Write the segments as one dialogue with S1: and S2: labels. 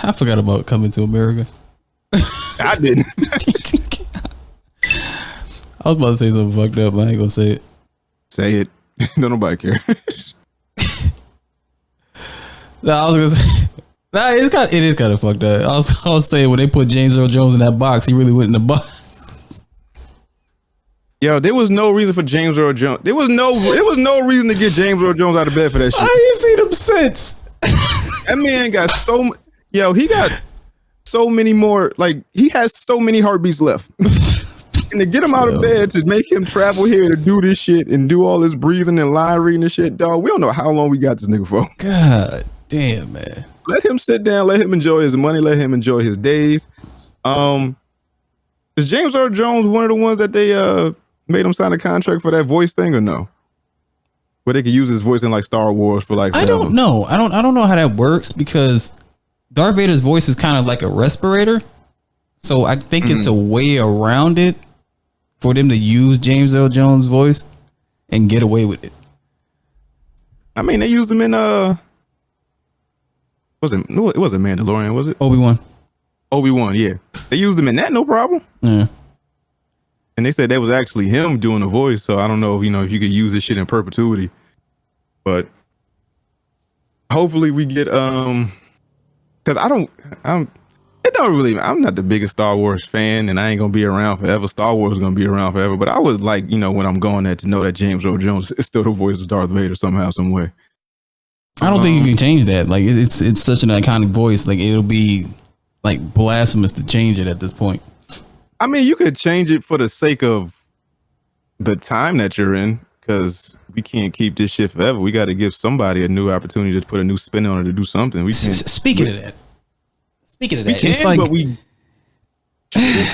S1: I forgot about Coming to America.
S2: I didn't.
S1: I was about to say something fucked up, but I ain't gonna say it.
S2: Say it. Don't nobody care.
S1: No, I was gonna say. Nah, it is kind of fucked up. I was saying when they put James Earl Jones in that box, he really went in the box.
S2: Yo, there was no reason for James Earl Jones. There was no reason to get James Earl Jones out of bed for that shit.
S1: I ain't seen him since.
S2: That man got he got so many more, like, he has so many heartbeats left. And to get him out of bed, to make him travel here to do this shit and do all this breathing and line reading and shit, dog, we don't know how long we got this nigga for.
S1: God damn, man.
S2: Let him sit down, let him enjoy his money, let him enjoy his days. Is James Earl Jones one of the ones that they made him sign a contract for that voice thing or no? Where they could use his voice in like Star Wars for like
S1: forever. I don't know. I don't know how that works because Darth Vader's voice is kind of like a respirator. So I think it's a way around it for them to use James Earl Jones' voice and get away with it.
S2: I mean, they used him in it wasn't Mandalorian, was it? Obi-Wan, yeah. They used him in that, no problem.
S1: Yeah.
S2: And they said that was actually him doing the voice, so I don't know if you could use this shit in perpetuity. But hopefully we get because I'm not the biggest Star Wars fan, and I ain't gonna be around forever. Star Wars is gonna be around forever, but I would like, when I'm going there, to know that James Earl Jones is still the voice of Darth Vader somehow, some way.
S1: I don't think you can change that. Like it's such an iconic voice. Like it'll be like blasphemous to change it at this point.
S2: I mean, you could change it for the sake of the time that you're in, because we can't keep this shit forever. We got to give somebody a new opportunity to put a new spin on it, to do something. We can't.
S1: Speaking of that,
S2: we can,
S1: it's like,
S2: but we.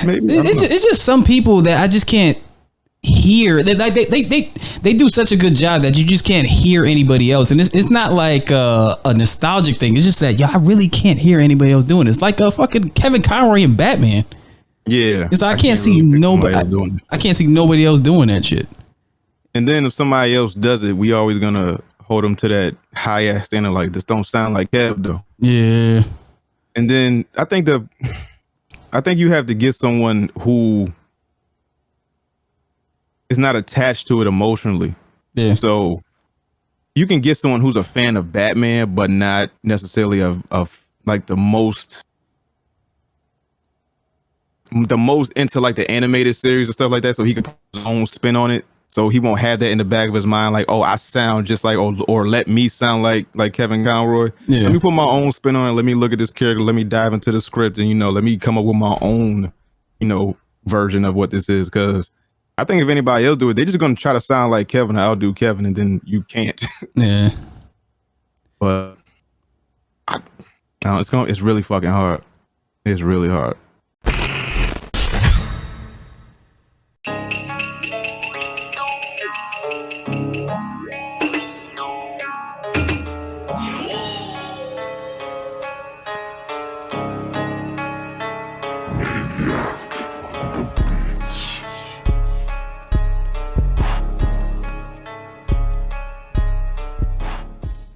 S2: Maybe
S1: it's just some people that I just can't hear. They do such a good job that you just can't hear anybody else, and it's not like a nostalgic thing. It's just that I really can't hear anybody else doing it. It's like a fucking Kevin Conroy and Batman.
S2: Yeah,
S1: it's like I can't see nobody. I can't see nobody else doing that shit.
S2: And then if somebody else does it, we always gonna hold them to that high ass standard. Like, this don't sound like Kev though.
S1: Yeah.
S2: And then I think you have to get someone who is not attached to it emotionally.
S1: Yeah.
S2: So you can get someone who's a fan of Batman, but not necessarily of like the most into like the animated series and stuff like that, so he can put his own spin on it, so he won't have that in the back of his mind, like, oh, I sound just like, or let me sound like Kevin Conroy.
S1: Yeah.
S2: Let me put my own spin on it. Let me look at this character. Let me dive into the script, and let me come up with my own version of what this is. Because I think if anybody else do it, they're just gonna try to sound like Kevin, or outdo Kevin, and then you can't.
S1: Yeah.
S2: But it's really fucking hard. It's really hard.